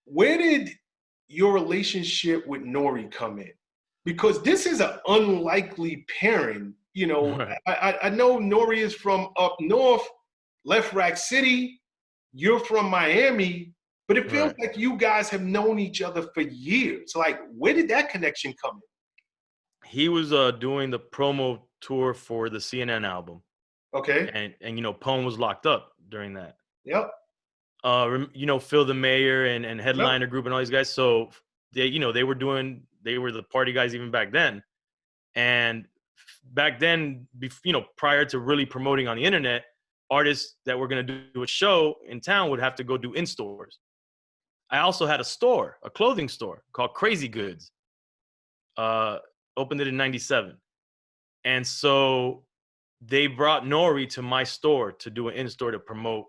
where did your relationship with N.O.R.E come in? Because this is an unlikely pairing. You know, Right. I know N.O.R.E is from up north, Left Rack City. You're from Miami, but it feels Right. like you guys have known each other for years. Like, where did that connection come in? He was doing the promo tour for the CNN album, Okay. and you know, Pone was locked up during that. Yep. You know, Phil the Mayor and Yep. Headliner Group and all these guys. So they, you know, they were the party guys even back then. And back then, you know, prior to really promoting on the internet, artists that were going to do a show in town would have to go do in stores. I also had a store, a clothing store called Crazy Goods. Opened it in '97, and so they brought N.O.R.E to my store to do an in store to promote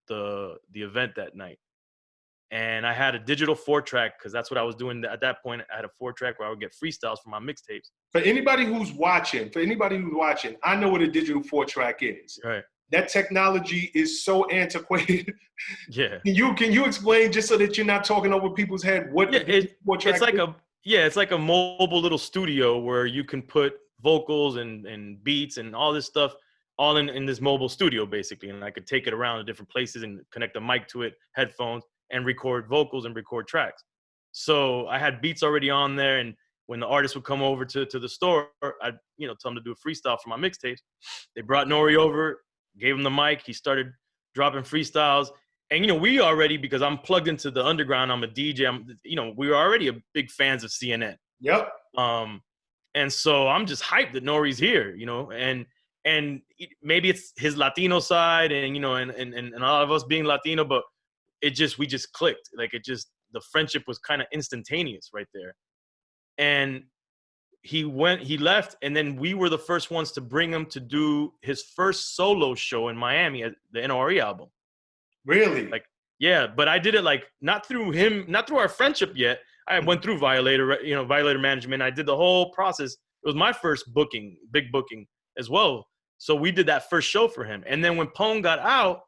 the event that night. And I had a digital 4-track because that's what I was doing at that point. I had a 4-track where I would get freestyles for my mixtapes. For anybody who's watching, I know what a digital 4-track is. Right. That technology is so antiquated. Yeah. Can you explain, just so that you're not talking over people's head, what Yeah, 4-track is? it's like a mobile little studio where you can put vocals and beats and all this stuff all in this mobile studio basically. And I could take it around to different places and connect a mic to it, headphones, and record vocals and record tracks. So I had beats already on there, and when the artist would come over to the store, I'd, you know, tell them to do a freestyle for my mixtapes. They brought N.O.R.E over, gave him the mic, he started dropping freestyles. And, you know, we already, because I'm plugged into the underground, I'm a DJ, you know, we were already a big fans of CNN. Yep. And so I'm just hyped that N.O.R.E's here, you know, and maybe it's his Latino side and, you know, and all of us being Latino, but we just clicked. Like the friendship was kind of instantaneous right there. And he left, and then we were the first ones to bring him to do his first solo show in Miami at the N.O.R.E album. Really? Like, yeah, but I did it like not through him, not through our friendship yet. I went through Violator management. I did the whole process. It was my first big booking as well. So we did that first show for him. And then when Pone got out,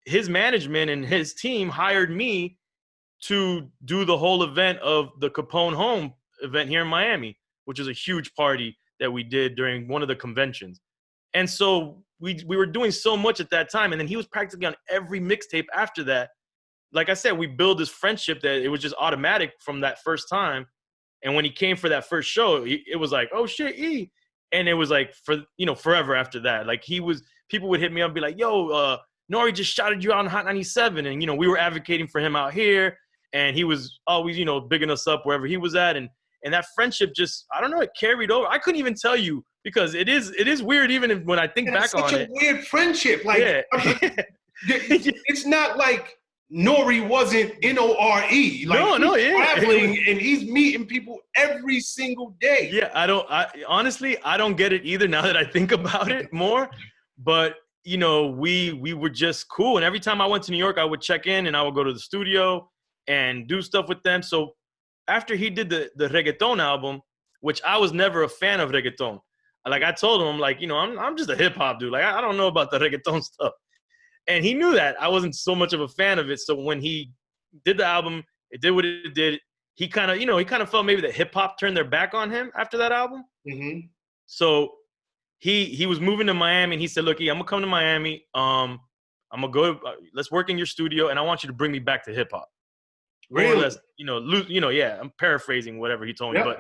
his management and his team hired me to do the whole event of the Capone Home event here in Miami, which is a huge party that we did during one of the conventions. And so we were doing so much at that time. And then he was practically on every mixtape after that. Like I said, we built this friendship that it was just automatic from that first time. And when he came for that first show, it was like, oh shit, E. And it was like, for, you know, forever after that. Like people would hit me up and be like, yo, N.O.R.E just shouted you out on Hot 97. And, you know, we were advocating for him out here. And he was always, you know, bigging us up wherever he was at. And that friendship just, I don't know, it carried over. I couldn't even tell you, because it is weird even when I think back on it. It's such a weird friendship. Like, yeah. It's not like N.O.R.E wasn't N.O.R.E. Like, he's traveling and he's meeting people every single day. Yeah, honestly, I don't get it either now that I think about it more. But, you know, we were just cool. And every time I went to New York, I would check in and I would go to the studio and do stuff with them. So after he did the reggaeton album, which I was never a fan of reggaeton. Like I told him, I'm like, you know, I'm just a hip hop dude. Like I don't know about the reggaeton stuff. And he knew that I wasn't so much of a fan of it. So when he did the album, it did what it did. He kind of felt maybe that hip hop turned their back on him after that album. Mm-hmm. So he was moving to Miami, and he said, look, I'm gonna come to Miami. I'm gonna go, let's work in your studio, and I want you to bring me back to hip hop. Really? More or less, yeah, I'm paraphrasing whatever he told me, but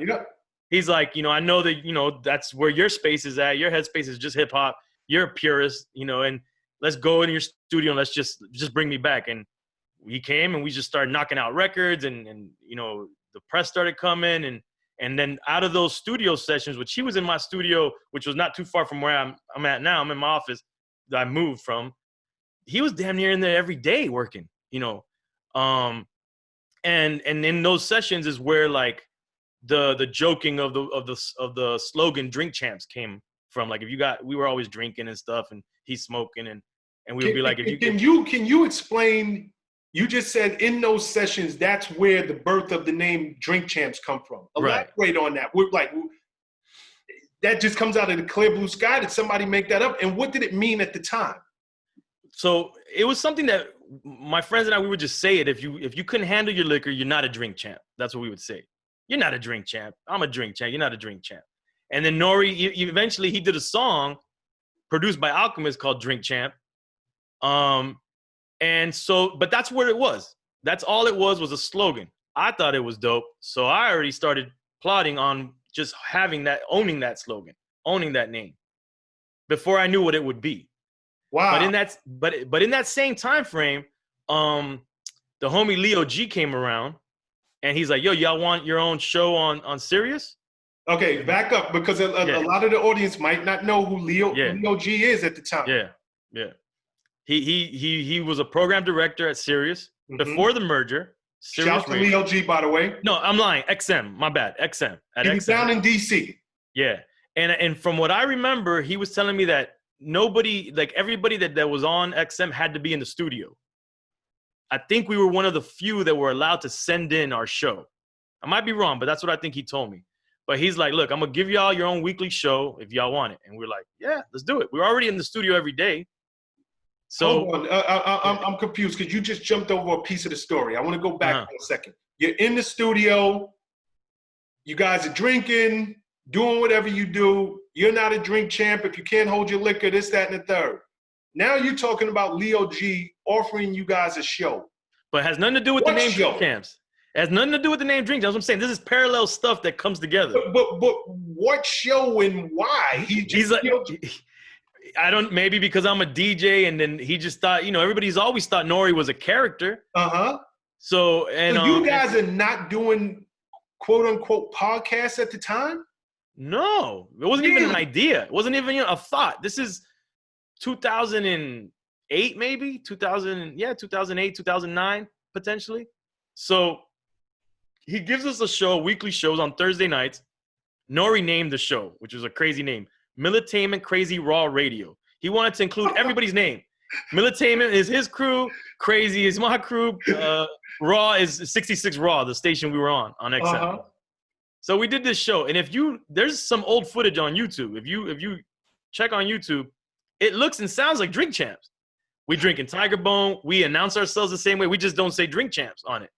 he's like, I know that, that's where your space is at. Your headspace is just hip hop. You're a purist, and let's go in your studio and let's just bring me back. And he came and we just started knocking out records, and the press started coming, and then out of those studio sessions, which he was in my studio, which was not too far from where I'm at now. I'm in my office that I moved from. He was damn near in there every day working, and in those sessions is where like the joking of the slogan "Drink Champs" came from. Like we were always drinking and stuff, and he's smoking, and we would be like, can you explain? You just said in those sessions, that's where the birth of the name Drink Champs come from. Elaborate on that. We're like, that just comes out of the clear blue sky. Did somebody make that up? And what did it mean at the time? So it was something that my friends and I, we would just say it. If you couldn't handle your liquor, you're not a drink champ. That's what we would say. You're not a drink champ. I'm a drink champ. You're not a drink champ. And then N.O.R.E, eventually he did a song produced by Alchemist called Drink Champ. And so, but that's what it was. That's all it was a slogan. I thought it was dope. So I already started plotting on just having that, owning that slogan, owning that name before I knew what it would be. Wow. But in that same time frame, the homie Leo G came around and he's like, yo, y'all want your own show on Sirius? Okay, back up, because a lot of the audience might not know who Leo G is at the time. Yeah. He was a program director at Sirius before the merger. Shout out to Leo G, by the way. No, I'm lying. XM, my bad. XM. He was down in DC. Yeah. And from what I remember, he was telling me that nobody, like everybody that was on XM had to be in the studio. I think we were one of the few that were allowed to send in our show. I might be wrong, but that's what I think he told me. But he's like, look, I'm going to give y'all your own weekly show if y'all want it. And we're like, yeah, let's do it. We're already in the studio every day. So hold on. I'm confused because you just jumped over a piece of the story. I want to go back for a second. You're in the studio. You guys are drinking, doing whatever you do. You're not a drink champ. If you can't hold your liquor, this, that, and the third. Now you're talking about Leo G offering you guys a show. But it has nothing to do with the name Drink Champs. It has nothing to do with the name Drink Champs. That's what I'm saying. This is parallel stuff that comes together. But what show and why? He's like, I don't, maybe because I'm a DJ and then he just thought, everybody's always thought N.O.R.E was a character. Uh-huh. So you guys are not doing quote unquote podcasts at the time? No, it wasn't even an idea. It wasn't even a thought. This is 2008, maybe 2008, 2009, potentially. So he gives us a show, weekly shows on Thursday nights. N.O.R.E named the show, which was a crazy name. Militainment Crazy Raw Radio. He wanted to include everybody's name. Militainment is his crew. Crazy is my crew. Raw is 66 Raw, the station we were on XM. Uh-huh. So we did this show, and there's some old footage on YouTube. If you check on YouTube, it looks and sounds like Drink Champs. We drinking Tiger Bone. We announce ourselves the same way. We just don't say Drink Champs on it.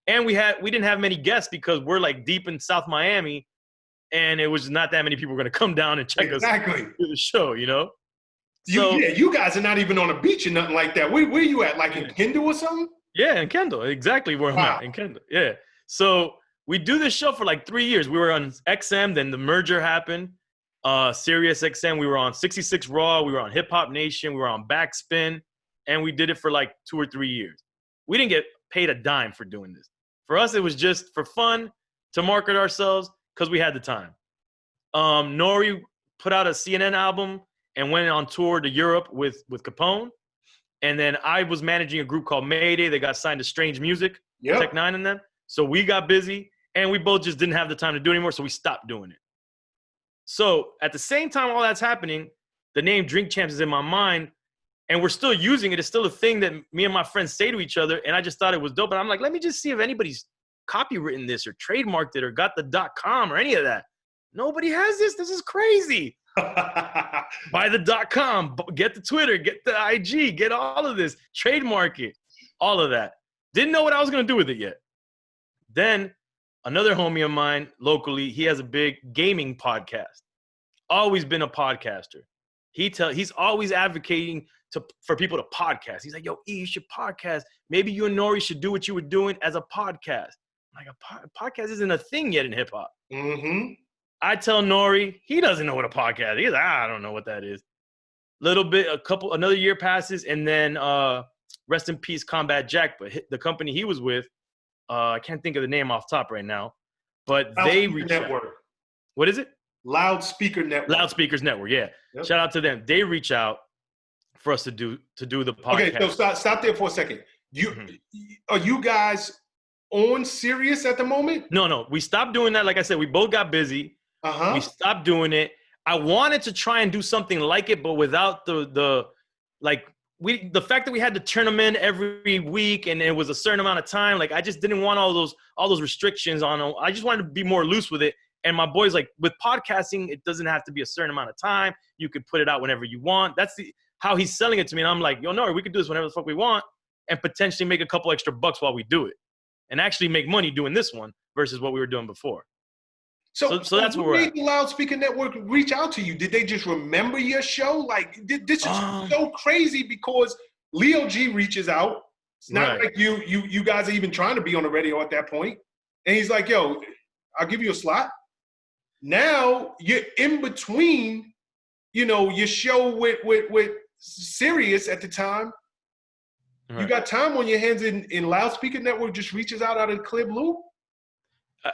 And we didn't have many guests because we're like deep in South Miami, and it was not that many people were going to come down and check us through the show, So, you guys are not even on a beach or nothing like that. Where you at? Like in Kendall or something? Yeah, in Kendall. Exactly where I'm at, in Kendall. Yeah. So we do this show for like 3 years. We were on XM, then the merger happened. Sirius XM, we were on 66 Raw, we were on Hip Hop Nation, we were on Backspin, and we did it for like 2 or 3 years. We didn't get paid a dime for doing this. For us, it was just for fun, to market ourselves, because we had the time. N.O.R.E put out a CNN album and went on tour to Europe with Capone. And then I was managing a group called Mayday. They got signed to Strange Music, Tech Nine and them. So we got busy, and we both just didn't have the time to do it anymore, so we stopped doing it. So at the same time all that's happening, the name Drink Champs is in my mind, and we're still using it. It's still a thing that me and my friends say to each other, and I just thought it was dope. And I'm like, let me just see if anybody's copywritten this or trademarked it or got the .com or any of that. Nobody has this. This is crazy. Buy the .com, get the Twitter, get the IG, get all of this, trademark it, all of that. Didn't know what I was going to do with it yet. Then another homie of mine locally, he has a big gaming podcast. Always been a podcaster. He's always advocating for people to podcast. He's like, yo, E, you should podcast. Maybe you and N.O.R.E should do what you were doing as a podcast. I'm like, a podcast isn't a thing yet in hip hop. Mm-hmm. I tell N.O.R.E, he doesn't know what a podcast is. He's like, I don't know what that is. Another year passes, and then rest in peace, Combat Jack, but the company he was with, I can't think of the name off top right now, but they reached out. What is it? Loudspeaker Network. Loudspeakers Network, yeah. Yep. Shout out to them. They reach out for us to do the podcast. Okay, so stop there for a second. Are you guys on Sirius at the moment? No. We stopped doing that. Like I said, we both got busy. Uh-huh. We stopped doing it. I wanted to try and do something like it, but without the fact that we had to turn them in every week and it was a certain amount of time. Like I just didn't want all those restrictions on them. I just wanted to be more loose with it. And my boy's like, with podcasting, it doesn't have to be a certain amount of time. You could put it out whenever you want. That's how he's selling it to me. And I'm like, yo, no, we could do this whenever the fuck we want. and potentially make a couple extra bucks while we do it, and actually make money doing this one versus what we were doing before. So that's where we're at. What made the Loudspeaker Network reach out to you? Did they just remember your show? Like, this is so crazy because Leo G reaches out. It's not like you guys are even trying to be on the radio at that point. And he's like, yo, I'll give you a slot. Now you're in between, you know, your show with Sirius at the time. Right. You got time on your hands, in Loudspeaker Network just reaches out of the clear blue.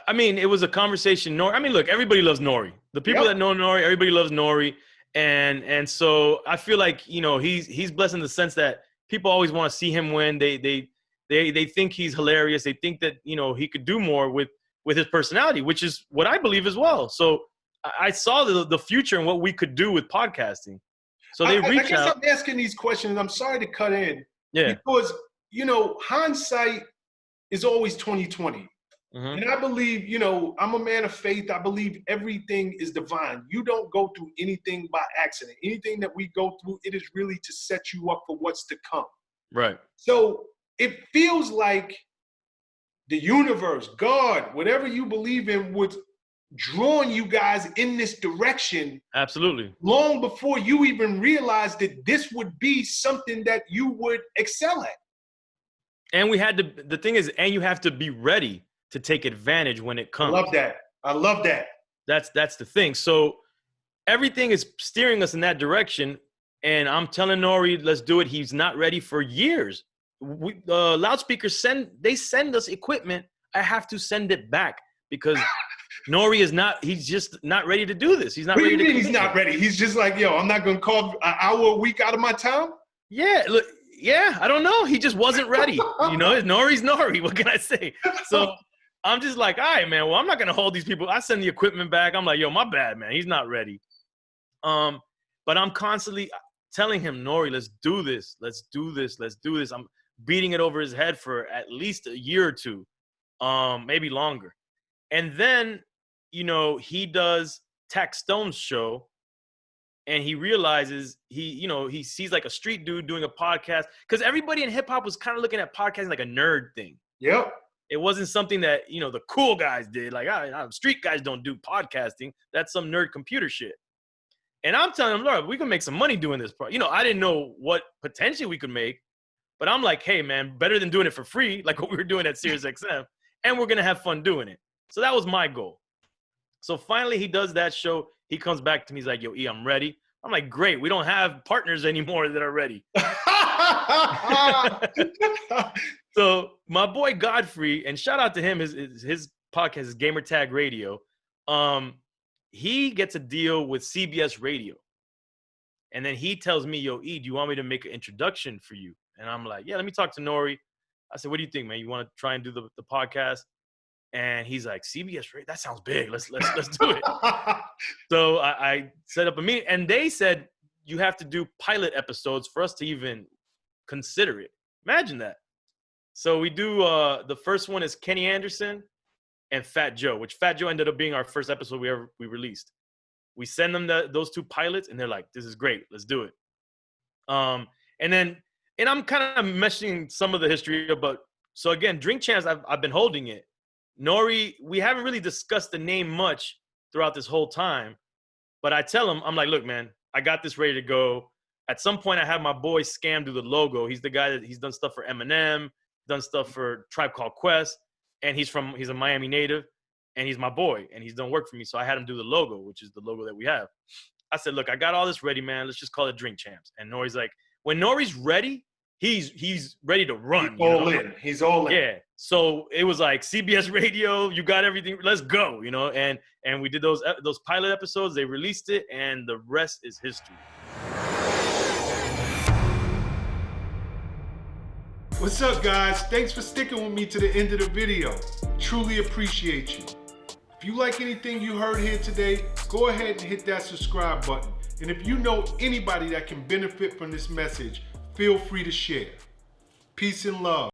I mean, it was a conversation. I mean, look, everybody loves N.O.R.E. The people that know N.O.R.E., everybody loves N.O.R.E. And so I feel like, you know, he's blessed in the sense that people always want to see him win. They think he's hilarious. They think that, you know, he could do more with his personality, which is what I believe as well. So I saw the future and what we could do with podcasting. So they reached out. I'm asking these questions. I'm sorry to cut in. Yeah. Because, you know, hindsight is always 20/20. And I believe, you know, I'm a man of faith. I believe everything is divine. You don't go through anything by accident. Anything that we go through, it is really to set you up for what's to come. Right. So it feels like the universe, God, whatever you believe in, was drawing you guys in this direction. Absolutely. Long before you even realized that this would be something that you would excel at. And we had to, the thing is, and you have to be ready to take advantage when it comes. I love that. That's the thing. So everything is steering us in that direction. And I'm telling N.O.R.E., let's do it. He's not ready for years. Loudspeakers send us equipment. I have to send it back because N.O.R.E. he's just not ready to do this. He's not ready. What do you mean he's not ready? He's just like, yo, I'm not going to carve an hour a week out of my time? Yeah, look, yeah, I don't know. He just wasn't ready. You know, N.O.R.E.'s N.O.R.E. What can I say? So I'm just like, all right, man, well, I'm not going to hold these people. I send the equipment back. I'm like, yo, my bad, man. He's not ready. But I'm constantly telling him, N.O.R.E., let's do this. Let's do this. Let's do this. I'm beating it over his head for at least a year or two, maybe longer. And then, you know, he does Tax Stone's show, and he realizes he sees like a street dude doing a podcast, because everybody in hip hop was kind of looking at podcasting like a nerd thing. Yep. It wasn't something that, you know, the cool guys did. Like, street guys don't do podcasting. That's some nerd computer shit. And I'm telling him, Lord, we can make some money doing this. You know, I didn't know what potentially we could make, but I'm like, hey, man, better than doing it for free, like what we were doing at SiriusXM, and we're going to have fun doing it. So that was my goal. So finally he does that show. He comes back to me. He's like, yo, E, I'm ready. I'm like, great. We don't have partners anymore that are ready. So my boy Godfrey, and shout out to him, his podcast is Gamer Tag Radio. He gets a deal with CBS Radio. And then he tells me, yo, E, do you want me to make an introduction for you? And I'm like, yeah, let me talk to N.O.R.E. I said, what do you think, man? You want to try and do the podcast? And he's like, CBS Radio, that sounds big. Let's do it. So I set up a meeting, and they said you have to do pilot episodes for us to even consider it. Imagine that. So we do the first one is Kenny Anderson and Fat Joe, which Fat Joe ended up being our first episode we released. We send them those two pilots, and they're like, this is great. Let's do it. And I'm kind of mentioning some of the history, but so again, Drink Champs, I've been holding it. N.O.R.E., we haven't really discussed the name much throughout this whole time, but I tell him, I'm like, look, man, I got this ready to go. At some point, I have my boy Scam do the logo. He's the guy he's done stuff for Eminem, done stuff for Tribe Called Quest, and he's a Miami native, and he's my boy, and he's done work for me. So I had him do the logo, which is the logo that we have. I said, look, I got all this ready, man. Let's just call it Drink Champs. And N.O.R.E.'s like, when N.O.R.E.'s ready, he's ready to run. He's all in. Yeah. So it was like CBS Radio, you got everything. Let's go, you know. And we did those pilot episodes. They released it, and the rest is history. What's up, guys? Thanks for sticking with me to the end of the video. Truly appreciate you. If you like anything you heard here today, go ahead and hit that subscribe button. And if you know anybody that can benefit from this message, feel free to share. Peace and love.